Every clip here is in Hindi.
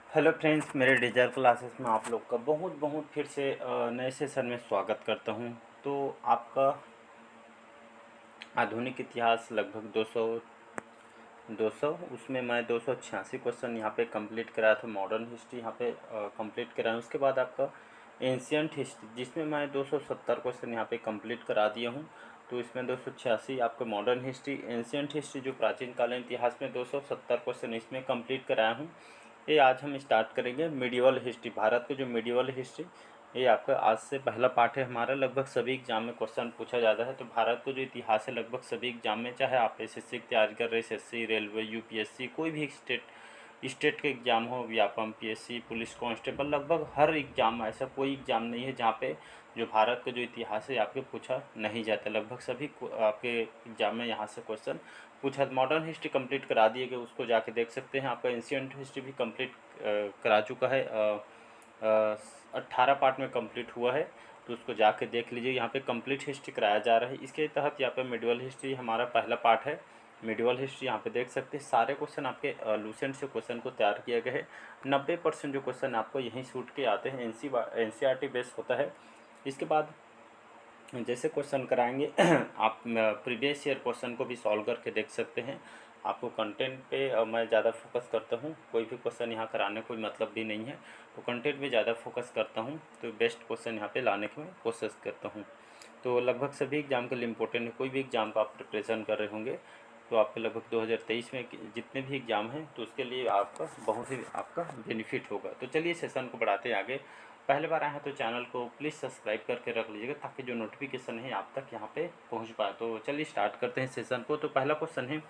हेलो फ्रेंड्स, मेरे डिजिटल क्लासेस में आप लोग का बहुत बहुत फिर से नए सेशन में स्वागत करता हूं। तो आपका आधुनिक इतिहास लगभग 200 उसमें मैं 286 क्वेश्चन यहाँ पे कंप्लीट कराया था। मॉडर्न हिस्ट्री यहाँ पे कंप्लीट कराया। उसके बाद आपका एंशियंट हिस्ट्री जिसमें मैं 270 क्वेश्चन यहाँ पे कंप्लीट करा दिया हूँ। तो इसमें 286 आपका मॉडर्न हिस्ट्री, एंशियंट हिस्ट्री जो प्राचीन कालीन इतिहास में 270 क्वेश्चन इसमें कंप्लीट कराया हूँ। ये आज हम स्टार्ट करेंगे मिडिवल हिस्ट्री, भारत की जो मिडिवल हिस्ट्री। ये आपका आज से पहला पार्ट है हमारा। लगभग सभी एग्जाम में क्वेश्चन पूछा जाता है। तो भारत को जो इतिहास है लगभग सभी एग्जाम में, चाहे आप एसएससी की तैयारी कर रहे हैं, एसएससी, रेलवे, यूपीएससी, कोई भी स्टेट के एग्ज़ाम हो, व्यापम, पीएससी, पुलिस कांस्टेबल, लगभग हर एग्ज़ाम में ऐसा कोई एग्ज़ाम नहीं है जहाँ पे जो भारत का जो इतिहास है आपके पूछा नहीं जाता। लगभग सभी आपके एग्ज़ाम में यहाँ से क्वेश्चन पूछा। मॉडर्न हिस्ट्री कंप्लीट करा दिए गए, उसको जाके देख सकते हैं। आपका एंशियंट हिस्ट्री भी कंप्लीट करा चुका है, 18 पार्ट में कंप्लीट हुआ है। तो उसको जाके देख लीजिए। यहाँ पे कंप्लीट हिस्ट्री कराया जा रहा है। इसके तहत यहाँ पे मिडिवल हिस्ट्री हमारा पहला पार्ट है। मिडिवल हिस्ट्री यहाँ पे देख सकते हैं। सारे क्वेश्चन आपके लूसेंट से क्वेश्चन को तैयार किया गया है। 90% जो क्वेश्चन आपको यहीं शूट के आते हैं, एनसीईआरटी बेस होता है। इसके बाद जैसे क्वेश्चन कराएंगे आप प्रीवियस ईयर क्वेश्चन को भी सॉल्व करके देख सकते हैं। आपको कंटेंट पे मैं ज़्यादा फोकस करता हूँ। कोई भी क्वेश्चन यहाँ कराने कोई मतलब भी नहीं है, तो कंटेंट पे ज़्यादा फोकस करता हूँ। तो बेस्ट क्वेश्चन यहाँ पे लाने की मैं कोशिश करता हूँ। तो लगभग सभी एग्ज़ाम के लिए इम्पोर्टेंट है। कोई भी एग्ज़ाम का आप प्रिपरेशन कर रहे होंगे तो आपके लगभग 2023 में जितने भी एग्ज़ाम हैं तो उसके लिए आपका बहुत ही आपका बेनिफिट होगा। तो चलिए सेशन को बढ़ाते हैं आगे। पहले बार आए हैं तो चैनल को प्लीज़ सब्सक्राइब करके रख लीजिएगा ताकि जो नोटिफिकेशन है आप तक यहाँ पे पहुँच पाए। तो चलिए स्टार्ट करते हैं सेशन को। तो पहला क्वेश्चन है,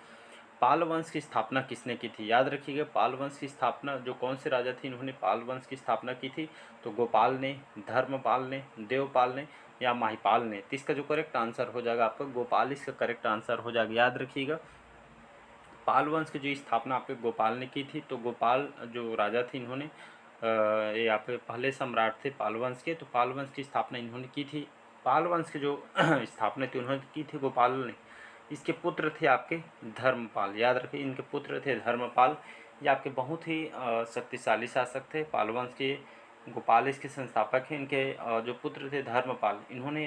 पाल वंश की स्थापना किसने की थी? याद रखिएगा, पाल वंश की स्थापना जो कौन से राजा थे इन्होंने पाल वंश की स्थापना की थी? तो गोपाल ने, धर्मपाल ने, देवपाल ने या महिपाल ने? तो इसका जो करेक्ट आंसर हो जाएगा आपका गोपाल, इसका करेक्ट आंसर हो जाएगा। याद रखिएगा, पाल वंश की जो स्थापना आपके गोपाल ने की थी। तो गोपाल जो राजा थे इन्होंने ये आपके पहले सम्राट थे पाल वंश के। तो पाल वंश की स्थापना इन्होंने की थी। पाल वंश की जो स्थापना थी उन्होंने की थी गोपाल ने। इसके पुत्र थे आपके धर्मपाल। याद रखिए, इनके पुत्र थे धर्मपाल। ये आपके बहुत ही शक्तिशाली शासक थे पाल वंश के। गोपाल इसके संस्थापक हैं। इनके जो पुत्र थे धर्मपाल, इन्होंने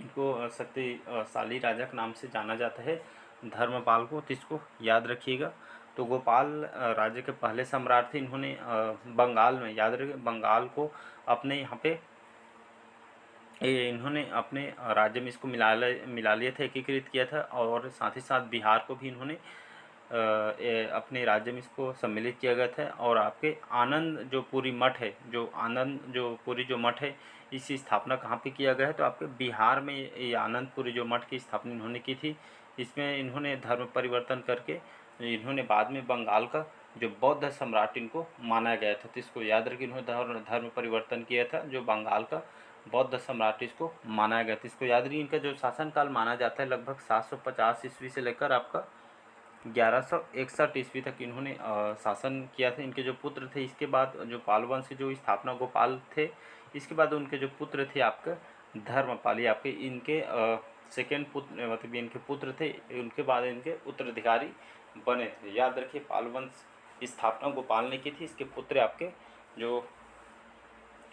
इनको शक्तिशाली राजा के नाम से जाना जाता है, धर्मपाल को। तो इसको याद रखिएगा। तो गोपाल राज्य के पहले सम्राट थे। इन्होंने बंगाल में, याद रखिए, बंगाल को अपने यहाँ पे इन्होंने अपने राज्य में इसको मिला लिया था, एकीकृत किया था। और साथ ही साथ बिहार को भी इन्होंने अपने राज्य में इसको सम्मिलित किया गया था। और आपके आनंद जो पूरी मठ है, जो आनंद जो पूरी जो मठ है, इसकी स्थापना कहाँ पे किया गया है? तो आपके बिहार में ये आनंदपुरी जो मठ की स्थापना इन्होंने की थी। इसमें इन्होंने धर्म परिवर्तन करके इन्होंने बाद में बंगाल का जो बौद्ध सम्राट इनको माना गया था। तो इसको याद रखिए, इन्होंने धर्म परिवर्तन किया था, जो बंगाल का बौद्ध सम्राट इसको माना गया था। इसको याद रखिए। इनका जो शासनकाल माना जाता है लगभग 750 ईस्वी से लेकर आपका 1161 ईस्वी तक इन्होंने शासन किया था। इनके जो पुत्र थे, इसके बाद जो पाल वंश की जो स्थापना गोपाल थे, इसके बाद उनके जो पुत्र थे आपके धर्मपाल, ये आपके इनके सेकेंड पुत्र, मतलब इनके पुत्र थे। उनके बाद इनके उत्तराधिकारी बने थे। याद रखिए, पाल वंश की स्थापना गोपाल ने की थी। इसके पुत्र आपके जो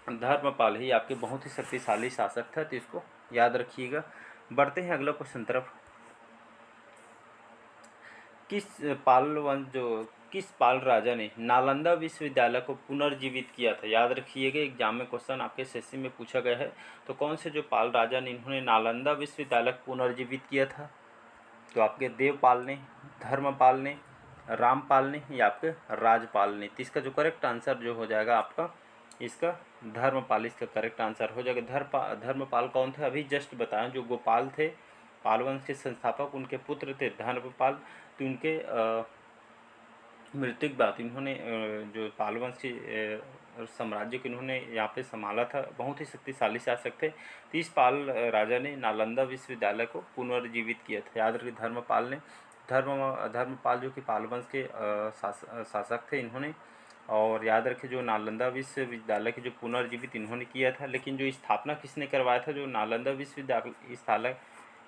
धर्मपाल ही आपके बहुत ही शक्तिशाली शासक था। तो इसको याद रखिएगा। बढ़ते हैं अगला क्वेश्चन तरफ। किस पाल राजा ने नालंदा विश्वविद्यालय को पुनर्जीवित किया था? याद रखिएगा, एग्जाम में क्वेश्चन आपके एसएससी में पूछा गया है। तो कौन से जो पाल राजा ने इन्होंने नालंदा विश्वविद्यालय को पुनर्जीवित किया था? तो आपके देवपाल ने, धर्मपाल ने, रामपाल ने या आपके राजपाल ने? तो इसका जो करेक्ट आंसर जो हो जाएगा आपका, इसका धर्मपाल इसका करेक्ट आंसर हो जाएगा। धर्मपाल कौन थे? अभी जस्ट बताएं, जो गोपाल थे पाल वंश के संस्थापक, उनके पुत्र थे धर्मपाल। तो उनके मृत्यु के बाद इन्होंने जो पाल वंश के साम्राज्य को इन्होंने यहाँ पे संभाला था। बहुत ही शक्तिशाली शासक थे। तो इस पाल राजा ने नालंदा विश्वविद्यालय को पुनर्जीवित किया था। याद रखिए, धर्मपाल ने, धर्मपाल जो कि पाल वंश के शासक थे इन्होंने। और याद रखिए, जो नालंदा विश्वविद्यालय की जो पुनर्जीवित इन्होंने किया था। लेकिन जो स्थापना किसने करवाया था? जो नालंदा विश्वविद्यालय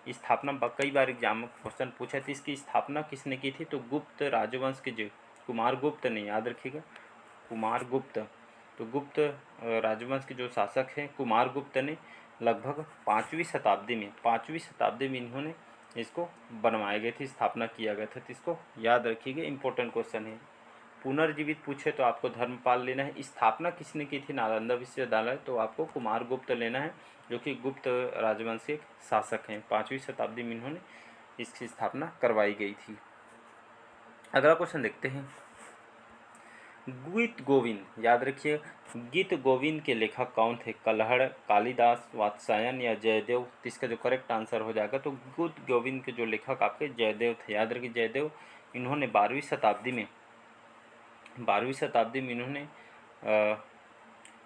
स्थापना कई बार एग्जाम में क्वेश्चन पूछा था, इसकी स्थापना किसने की थी? तो गुप्त राजवंश के जो कुमारगुप्त नहीं, याद रखिएगा कुमारगुप्त। तो गुप्त राजवंश के जो शासक हैं कुमारगुप्त ने लगभग 5वीं शताब्दी में इन्होंने इसको बनवाए गए थे, स्थापना किया गया था। तो इसको याद रखिएगा, इंपॉर्टेंट क्वेश्चन है। पुनर्जीवित पूछे तो आपको धर्मपाल लेना है। स्थापना किसने की थी नालंदा विश्वविद्यालय, तो आपको कुमारगुप्त लेना है, जो कि गुप्त राजवंश के शासक हैं। 5वीं शताब्दी में इन्होंने इसकी स्थापना करवाई गई थी। अगला क्वेश्चन देखते हैं। गीत गोविंद, याद रखिए गीत गोविंद के लेखक कौन थे? कल्हड़, कालिदास, वात्स्यायन या जयदेव? तो इसका जो करेक्ट आंसर हो जाएगा, तो गीत गोविंद के जो लेखक आपके जयदेव थे। याद रखिए जयदेव, इन्होंने 12वीं शताब्दी में इन्होंने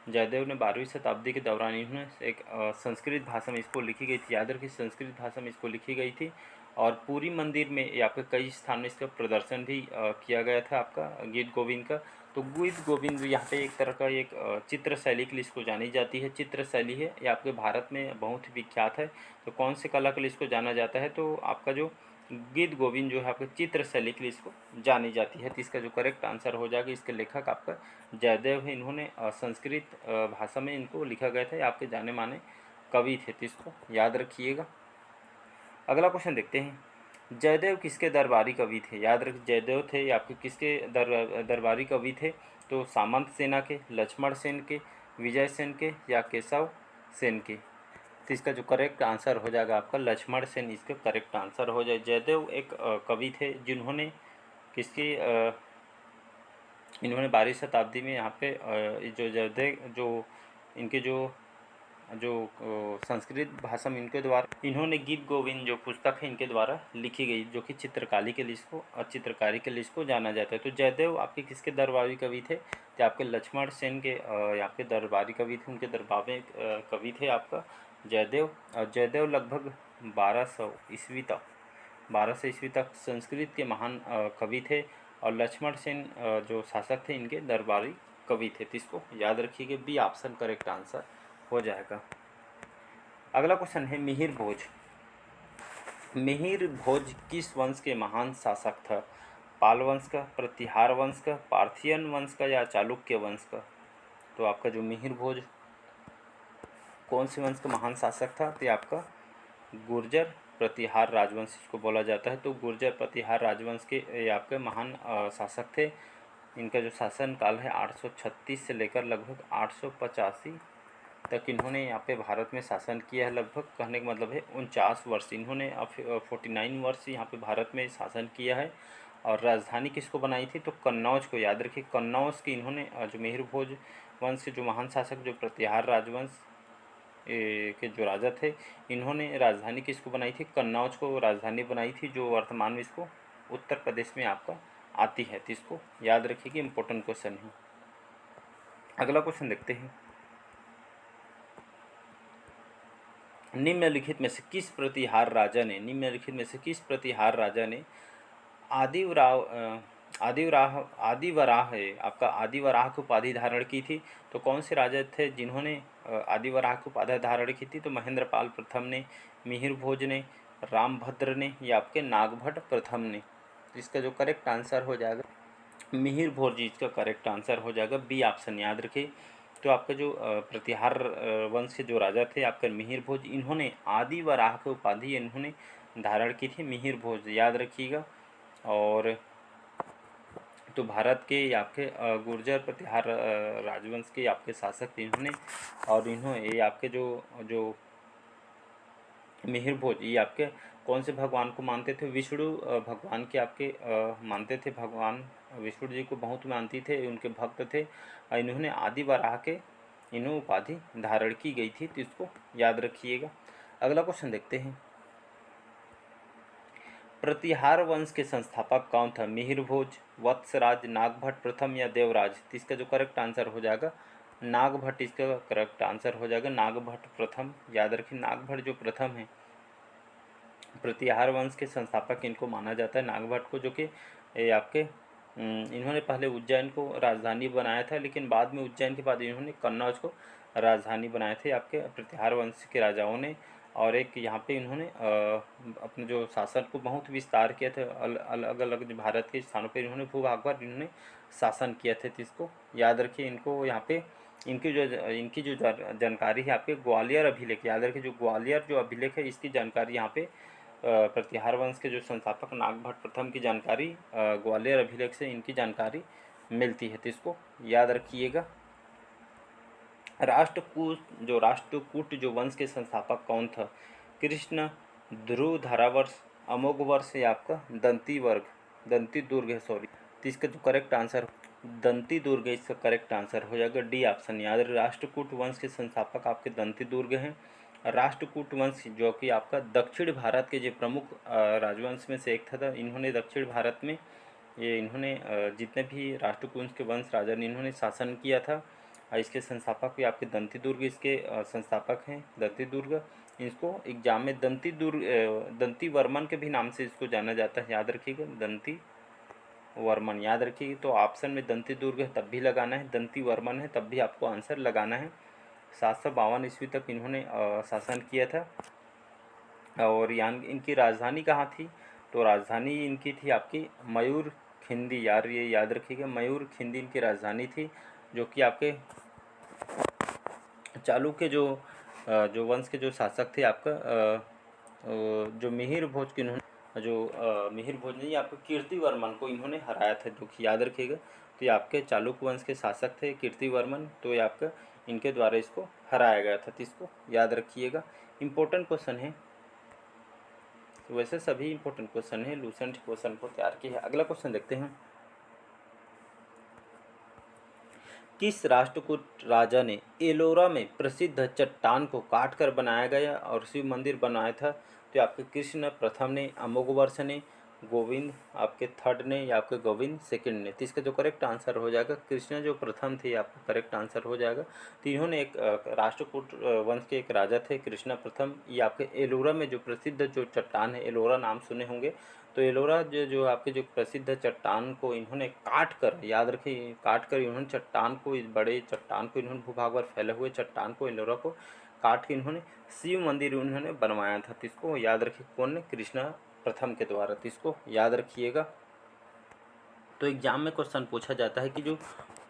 जयदेव ने 12वीं शताब्दी के दौरान इन्होंने एक संस्कृत भाषा में इसको लिखी गई थी। याद रखिए संस्कृत भाषा में इसको लिखी गई थी, और पूरी मंदिर में या आपके कई स्थान में इसका प्रदर्शन भी किया गया था आपका गीत गोविंद का। तो गीत गोविंद यहाँ पे एक तरह का एक चित्र शैली के लिए इसको जानी जाती है, चित्र शैली है, ये आपके भारत में बहुत ही विख्यात है। तो कौन से कला के लिए इसको जाना जाता है? तो आपका जो गीत गोविंद जो है आपके चित्र शैली के लिए इसको जानी जाती है। तो इसका जो करेक्ट आंसर हो जाएगा, इसके लेखक आपका जयदेव है। इन्होंने संस्कृत भाषा में इनको लिखा गया था, आपके जाने माने कवि थे। तो इसको याद रखिएगा। अगला क्वेश्चन देखते हैं। जयदेव किसके दरबारी कवि थे? याद रखिए जयदेव थे या आपके किसके दरबारी कवि थे? तो सामंत सेना के, लक्ष्मण सेन के, विजय सेन के या केशव सेन के? तो इसका जो करेक्ट आंसर हो जाएगा आपका लक्ष्मण सेन, इसका करेक्ट आंसर हो जाए। जयदेव एक कवि थे जिन्होंने किसकी इन्होंने 12वीं शताब्दी में यहाँ पे जो जयदेव जो इनके जो संस्कृत भाषा में इनके द्वारा इन्होंने गीत गोविंद जो पुस्तक है इनके द्वारा लिखी गई, जो कि चित्रकारी के लिए इसको जाना जाता है। तो जयदेव आपके किसके दरबारी कवि थे? तो आपके लक्ष्मण सेन के आपके दरबारी कवि थे, उनके दरबार में कवि थे आपका जयदेव। और जयदेव लगभग 1200 ईस्वी तक संस्कृत के महान कवि थे, और लक्ष्मण सेन जो शासक थे इनके दरबारी कवि थे। तो इसको याद रखिएगा, बी ऑप्शन करेक्ट आंसर हो जाएगा। अगला क्वेश्चन है मिहिर भोज। मिहिर भोज किस वंश के महान शासक था? पाल वंश का, प्रतिहार वंश का, पार्थियन वंश का या चालुक्य वंश का? तो आपका जो मिहिर भोज कौन से वंश का महान शासक था? तो आपका गुर्जर प्रतिहार राजवंश इसको बोला जाता है। तो गुर्जर प्रतिहार राजवंश के ये आपके महान शासक थे। इनका जो शासन काल है 836 से लेकर लगभग 885 तक इन्होंने यहाँ पे भारत में शासन किया है। लगभग कहने का मतलब है 49 वर्ष इन्होंने 49 वर्ष यहाँ पे भारत में शासन किया है। और राजधानी किसको बनाई थी? तो कन्नौज को। याद रखिए कन्नौज की इन्होंने जो मिहिर भोज वंश के जो महान शासक जो प्रतिहार राजवंश के जो राजा थे, इन्होंने राजधानी किसको बनाई थी? कन्नौज को राजधानी बनाई थी, जो वर्तमान में इसको उत्तर प्रदेश में आपका आती है। तो इसको याद रखिए कि इम्पोर्टेंट क्वेश्चन है। अगला क्वेश्चन देखते हैं। निम्नलिखित में से किस प्रतिहार राजा ने आदिवराह है आपका आदिवराह की उपाधि धारण की थी? तो कौन से राजा थे जिन्होंने आदिवराह की उपाधि धारण की थी? तो महेंद्रपाल प्रथम ने, मिहिर भोज ने, रामभद्र ने या आपके नागभट्ट प्रथम ने? तो इसका जो करेक्ट आंसर हो जाएगा मिहिर भोज जी, इसका करेक्ट आंसर हो जाएगा बी ऑप्शन। याद रखिए तो आपका जो प्रतिहार वंश के जो राजा थे आपका मिहिर भोज, इन्होंने आदिवराह की उपाधि इन्होंने धारण की थी, मिहिर भोज, याद रखिएगा। और तो भारत के आपके गुर्जर प्रतिहार राजवंश के आपके शासक थे इन्होंने। और ये आपके जो मिहिर भोज ये आपके कौन से भगवान को मानते थे? विष्णु भगवान के आपके मानते थे, भगवान विष्णु जी को बहुत मानती थे, उनके भक्त थे। इन्होंने आदिवराह के इन्हों उपाधि धारण की गई थी। तो इसको याद रखिएगा। अगला क्वेश्चन देखते हैं। प्रतिहार वंश के संस्थापक कौन था? मिहिर भोज, वत्सराज, नागभट्ट प्रथम या देवराज? तो इसका जो करेक्ट आंसर हो जाएगा नागभट्ट, इसका करेक्ट आंसर हो जाएगा नागभट्ट प्रथम। याद रखिए नागभट्ट जो प्रथम है प्रतिहार वंश के संस्थापक इनको माना जाता है, नागभट्ट को, जो कि आपके इन्होंने पहले उज्जैन को राजधानी बनाया था, लेकिन बाद में उज्जैन के बाद इन्होंने कन्नौज को राजधानी बनाए थे आपके प्रतिहार वंश के राजाओं ने। और एक यहाँ पे इन्होंने अपने जो शासन को बहुत विस्तार किया था, अलग अलग जो भारत के स्थानों पर इन्होंने भूभाग पर इन्होंने शासन किया था। तो इसको याद रखिए। इनको यहाँ पे इनकी जो जानकारी है आपके ग्वालियर अभिलेख, याद रखिए जो ग्वालियर जो अभिलेख है इसकी जानकारी यहाँ पे प्रतिहार वंश के जो संस्थापक नागभट्ट प्रथम की जानकारी ग्वालियर अभिलेख से इनकी जानकारी मिलती है। तो इसको याद रखिएगा। राष्ट्रकूट जो वंश के संस्थापक कौन था? कृष्ण, ध्रुव, धारावर्ष, अमोघवर्ष या आपका दंती दुर्ग है, सॉरी। तो इसका जो करेक्ट आंसर दंती दुर्ग है, इसका करेक्ट आंसर हो जाएगा डी ऑप्शन। याद रहे राष्ट्रकूट वंश के संस्थापक आपके दंती दुर्ग हैं। राष्ट्रकूट वंश जो कि आपका दक्षिण भारत के जो प्रमुख राजवंश में से एक था। इन्होंने दक्षिण भारत में इन्होंने जितने भी राष्ट्रकूट के वंश राजा ने इन्होंने शासन किया था। इसके संस्थापक भी आपके दंती दुर्ग इसके संस्थापक हैं, दंती दुर्ग। इसको एग्जाम में दंती वर्मन के भी नाम से इसको जाना जाता है, याद रखिएगा, दंती वर्मन याद रखिए। तो ऑप्शन में दंती दुर्ग है तब भी लगाना है, दंती वर्मन है तब भी आपको आंसर लगाना है। 752 ईस्वी तक इन्होंने शासन किया था। और यहाँ इनकी राजधानी कहाँ थी? तो राजधानी इनकी थी आपकी मयूर खिंडी, यार ये याद रखिएगा, मयूर खिंडी इनकी राजधानी थी, जो कि आपके चालुक्य जो वंश के जो शासक थे आपका जो मिहिर भोज के इन्होंने मिहिर भोज नहीं, आपको कीर्तिवर्मन को इन्होंने हराया था, जो कि याद रखिएगा। तो ये आपके चालुक्य वंश के शासक थे कीर्तिवर्मन, तो ये आपका इनके द्वारा इसको हराया गया था। तो इसको याद रखिएगा। इम्पोर्टेंट क्वेश्चन है, वैसे सभी इम्पोर्टेंट क्वेश्चन है, लूसेंट क्वेश्चन को तैयार किया है। अगला क्वेश्चन देखते हैं। किस राष्ट्रकूट राजा ने एलोरा में प्रसिद्ध चट्टान को काटकर बनाया गया और शिव मंदिर बनाया था? तो आपके कृष्ण प्रथम ने, अमोघवर्ष ने, गोविंद आपके थर्ड ने या आपके गोविंद सेकंड ने? तो इसका जो करेक्ट आंसर हो जाएगा कृष्ण जो प्रथम थे, आपका करेक्ट आंसर हो जाएगा। तो इन्होंने एक राष्ट्रकूट वंश के एक राजा थे कृष्ण प्रथम। ये आपके एलोरा में जो प्रसिद्ध जो चट्टान है, एलोरा नाम सुने होंगे, तो एलोरा जो आपके जो प्रसिद्ध चट्टान को इन्होंने काट कर, याद रखिए, काट कर इन्होंने चट्टान को, इस बड़े चट्टान को इन्होंने भूभाग पर फैले हुए चट्टान को, एलोरा को काट के इन्होंने शिव मंदिर उन्होंने बनवाया था। तो इसको याद रखिए, कौन ने? कृष्णा प्रथम के द्वारा। तो इसको याद रखिएगा। तो एग्जाम में क्वेश्चन पूछा जाता है कि जो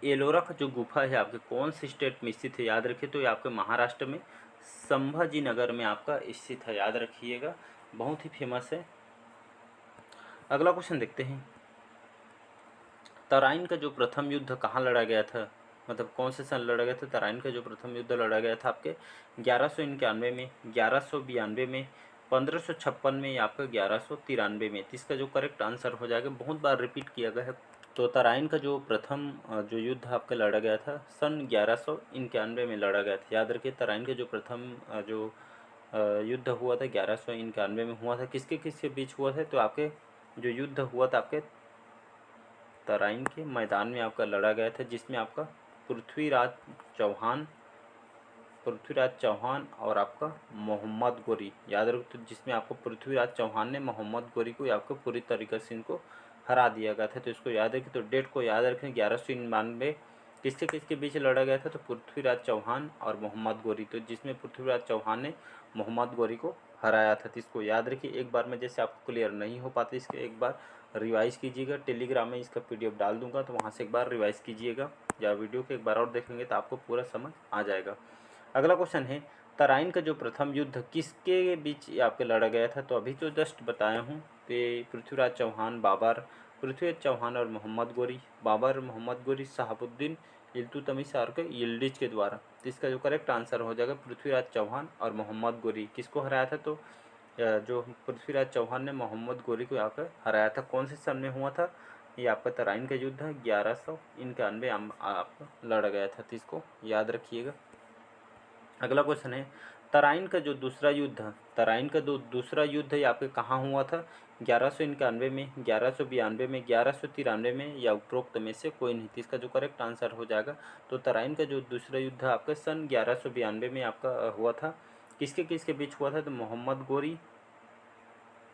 एलोरा का जो गुफा है आपके कौन सी स्टेट में स्थित है? याद रखिए, तो ये आपके महाराष्ट्र में संभाजी नगर में आपका स्थित है, याद रखिएगा, बहुत ही फेमस है। अगला क्वेश्चन देखते हैं। तराइन का जो प्रथम युद्ध कहाँ लड़ा गया था, मतलब कौन से सन लड़ा गया था? तराइन का जो प्रथम युद्ध लड़ा गया था आपके 1191 में, 1192 में, 1556 में या आपका 1193 में? इसका जो करेक्ट आंसर हो जाएगा, बहुत बार रिपीट किया गया है। तो तराइन का जो प्रथम जो युद्ध आपका लड़ा गया था सन 1191 में लड़ा गया था, याद रखिए। तराइन का जो प्रथम जो युद्ध हुआ था 1191 में हुआ था। किसके किसके बीच हुआ था? तो आपके जो युद्ध हुआ था आपके तराइन के मैदान में आपका लड़ा गया था, जिसमें आपका पृथ्वीराज चौहान और आपका मोहम्मद गोरी, याद रखो, तो जिसमें आपको पृथ्वीराज चौहान ने मोहम्मद गोरी को आपको पूरी तरीके से इनको हरा दिया गया था। तो इसको याद रखें। तो डेट को याद रखें, 1199 किसके किसके बीच लड़ा गया था? तो पृथ्वीराज चौहान और मोहम्मद गोरी, तो जिसमें पृथ्वीराज चौहान ने मोहम्मद गोरी को हराया था। तो इसको याद रखिए। एक बार में जैसे आपको क्लियर नहीं हो पाते, इसके एक बार रिवाइज कीजिएगा। टेलीग्राम में इसका PDF डाल दूंगा, तो वहाँ से एक बार रिवाइज कीजिएगा, या वीडियो को एक बार और देखेंगे तो आपको पूरा समझ आ जाएगा। अगला क्वेश्चन है, तराइन का जो प्रथम युद्ध किसके बीच आपके लड़ा गया था? तो अभी तो जस्ट बताया हूँ, तो पृथ्वीराज चौहान पृथ्वीराज चौहान और मोहम्मद गोरी, बाबर, मोहम्मद गोरी, शहाबुद्दीन इल्तुतमिश और के यिल्डिज के द्वारा। तो इसका जो करेक्ट आंसर हो जाएगा पृथ्वीराज चौहान और मोहम्मद गोरी। किसको हराया था? तो जो पृथ्वीराज चौहान ने मोहम्मद गोरी को यहाँ पर हराया था। कौन से सन में हुआ था? ये आपका तराइन का युद्ध 1191 आपका लड़ा गया था। तो इसको याद रखिएगा। अगला क्वेश्चन है, तराइन का जो दूसरा युद्ध ये आपके कहाँ हुआ था? 1191 में, 1192 में, 1193 में या उपरोक्त में से कोई नहीं? इसका जो करेक्ट आंसर हो जाएगा, तो तराइन का जो दूसरा युद्ध आपका सन 1192 में आपका हुआ था। किसके किसके बीच हुआ था? तो मोहम्मद गोरी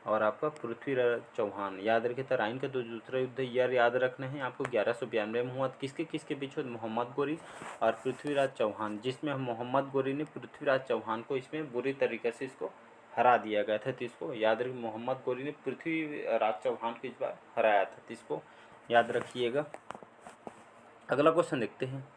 और आपका पृथ्वीराज चौहान। याद रखिए तराइन का दूसरा युद्ध ईयर याद रखना है आपको 1192 में हुआ। किसके किसके बीच हुआ? मोहम्मद गोरी और पृथ्वीराज चौहान, जिसमें मोहम्मद गोरी ने पृथ्वीराज चौहान को इसमें बुरी तरीके से इसको हरा दिया गया था। तो इसको याद रखिए मोहम्मद गोरी ने पृथ्वीराज चौहान को इस बार हराया था। तो इसको याद रखिएगा। अगला क्वेश्चन देखते हैं।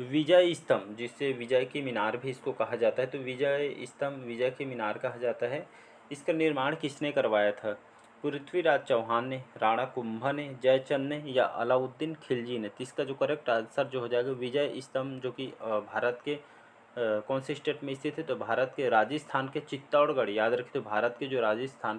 विजय स्तंभ, जिससे विजय की मीनार भी इसको कहा जाता है, तो विजय स्तंभ, विजय की मीनार कहा जाता है, इसका निर्माण किसने करवाया था? पृथ्वीराज चौहान ने, राणा कुंभा ने, जयचंद ने या अलाउद्दीन खिलजी ने? तो इसका जो करेक्ट आंसर जो हो जाएगा विजय स्तंभ, जो कि भारत के कौन से स्टेट में स्थित है? तो भारत के राजस्थान के चित्तौड़गढ़। याद रखिए तो भारत के जो राजस्थान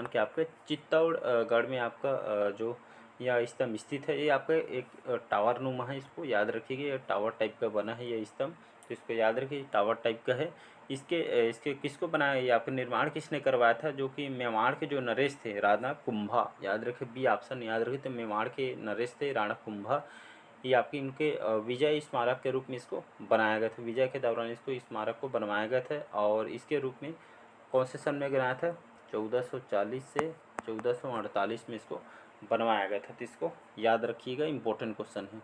के आपके चित्तौड़गढ़ में आपका जो यह स्तंभ स्थित है। ये आपका एक टावर नुमा है, इसको याद रखिएगा। ये टावर टाइप का बना है ये स्तंभ, तो इसको याद रखिए टावर टाइप का है। इसके किसको बनाया? ये आपका निर्माण किसने करवाया था? जो कि मेवाड़ के जो नरेश थे राणा कुंभा। याद रखिए बी ऑप्शन याद रखिए, तो मेवाड़ के नरेश थे राणा कुंभा। ये आपकी इनके विजय स्मारक के रूप में इसको बनाया गया था। विजय के दौरान इसको स्मारक को बनवाया गया था और इसके रूप में कौन से सन में बनाया था? 1440 से 1448 में इसको बनवाया गया था। तो इसको याद रखिएगा, इंपॉर्टेंट क्वेश्चन है।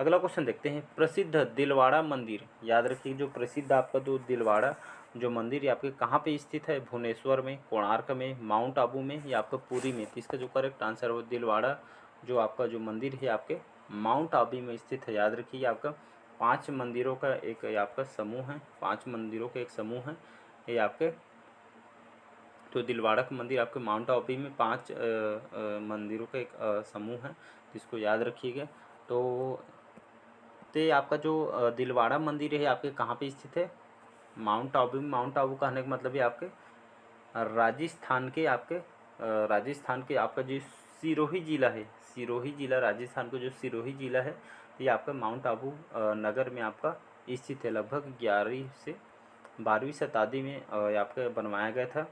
अगला क्वेश्चन देखते हैं। प्रसिद्ध दिलवाड़ा मंदिर। याद रखिए जो प्रसिद्ध आपका जो दिलवाड़ा जो मंदिर है आपके कहाँ पे स्थित है? भुवनेश्वर में, कोणार्क में, माउंट आबू में या आपका पुरी में? तो इसका जो करेक्ट आंसर है वो दिलवाड़ा जो आपका जो मंदिर है आपके माउंट आबू में स्थित है। याद रखिए आपका 5 मंदिरों का एक आपका समूह है, 5 मंदिरों का एक समूह है ये आपके। तो दिलवाड़ा का मंदिर आपके माउंट आबू में 5 मंदिरों का एक समूह है, तो इसको याद रखिएगा। तो आपका जो दिलवाड़ा मंदिर है आपके कहाँ पे स्थित है? माउंट आबू में। माउंट आबू कहने का मतलब है आपके राजस्थान के आपका जो सिरोही जिला है, सिरोही जिला, राजस्थान का जो सिरोही जिला है, ये आपका माउंट आबू नगर में आपका स्थित है। लगभग 11वीं से 12वीं शताब्दी में आपका बनवाया गया था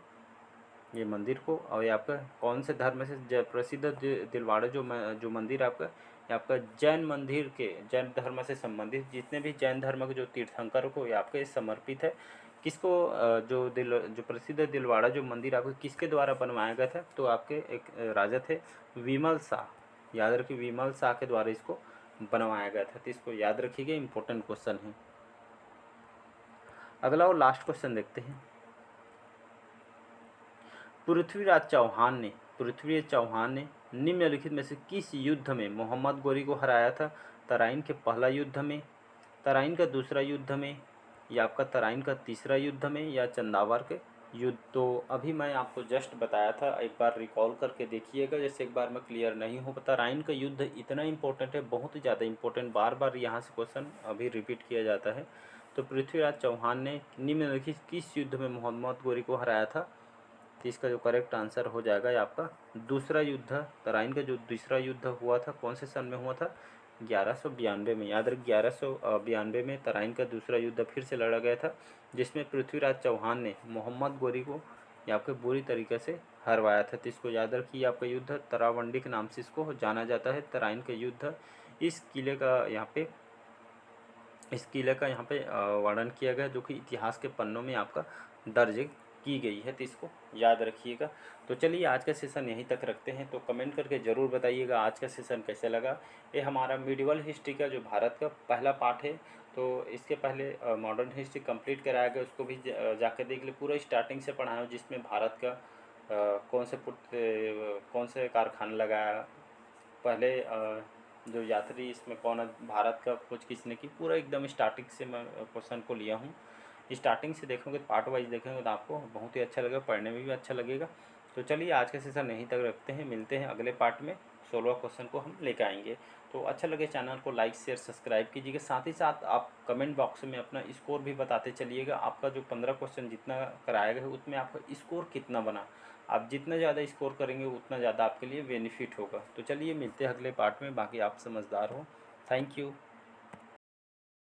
ये मंदिर को। और ये आपका कौन से धर्म से प्रसिद्ध दिलवाड़ा जो मंदिर आपका, ये आपका जैन धर्म से संबंधित जितने भी जैन धर्म के जो तीर्थंकर को ये आपके समर्पित है। किसको जो प्रसिद्ध दिलवाड़ा जो मंदिर आपके किसके द्वारा बनवाया गया था? तो आपके एक राजा थे विमल शाह। याद रखिए विमल शाह के द्वारा इसको बनवाया गया था। तो इसको याद रखिएगा, इंपॉर्टेंट क्वेश्चन है। अगला और लास्ट क्वेश्चन देखते हैं। पृथ्वीराज चौहान ने निम्नलिखित में से किस युद्ध में मोहम्मद गोरी को हराया था? तराइन के पहला युद्ध में, तराइन का दूसरा युद्ध में या आपका तराइन का तीसरा युद्ध में या चंदावर के युद्ध? तो अभी मैं आपको जस्ट बताया था, एक बार रिकॉल करके देखिएगा, जैसे एक बार में क्लियर नहीं हो। तराइन का युद्ध इतना इंपॉर्टेंट है, बहुत ही ज़्यादा इंपॉर्टेंट, बार बार यहाँ से क्वेश्चन अभी रिपीट किया जाता है। तो पृथ्वीराज चौहान ने निम्नलिखित किस युद्ध में मोहम्मद गोरी को हराया था? तो इसका जो करेक्ट आंसर हो जाएगा ये आपका दूसरा युद्ध। तराइन का जो दूसरा युद्ध हुआ था कौन से सन में हुआ था? 1192 में। याद रख 1192 में तराइन का दूसरा युद्ध फिर से लड़ा गया था, जिसमें पृथ्वीराज चौहान ने मोहम्मद गोरी को यहाँ पे बुरी तरीके से हरवाया था। तो इसको याद रखिए, आपका युद्ध तरावंडी के नाम से इसको जाना जाता है, तराइन का युद्ध। इस किले का यहाँ पे वर्णन किया गया, जो कि इतिहास के पन्नों में आपका दर्ज की गई है। तो इसको याद रखिएगा। तो चलिए आज का सेशन यहीं तक रखते हैं। तो कमेंट करके ज़रूर बताइएगा आज का सेशन कैसे लगा। ये हमारा मिडिवल हिस्ट्री का जो भारत का पहला पार्ट है, तो इसके पहले मॉडर्न हिस्ट्री कंप्लीट कराया गया, उसको भी जाके देख ले। पूरा स्टार्टिंग से पढ़ाया, जिसमें भारत का कौन से कारखाना लगाया, पहले जो यात्री इसमें कौन है, भारत का खोज किसने की, पूरा एकदम स्टार्टिंग से मैं क्वेश्चन को लिया हूँ। स्टार्टिंग से देखोगे, पार्ट वाइज देखेंगे तो आपको बहुत ही अच्छा लगेगा, पढ़ने में भी अच्छा लगेगा। तो चलिए आज का सेशन यहीं तक रखते हैं, मिलते हैं अगले पार्ट में। 16वां क्वेश्चन को हम लेकर आएंगे। तो अच्छा लगे चैनल को लाइक शेयर सब्सक्राइब कीजिएगा। साथ ही साथ आप कमेंट बॉक्स में अपना स्कोर भी बताते चलिएगा। आपका जो 15 क्वेश्चन जितना कराया गया है उसमें आपका स्कोर कितना बना। आप जितना ज़्यादा स्कोर करेंगे उतना ज़्यादा आपके लिए बेनिफिट होगा। तो चलिए मिलते हैं अगले पार्ट में। बाकी आप समझदार हो। Thank you.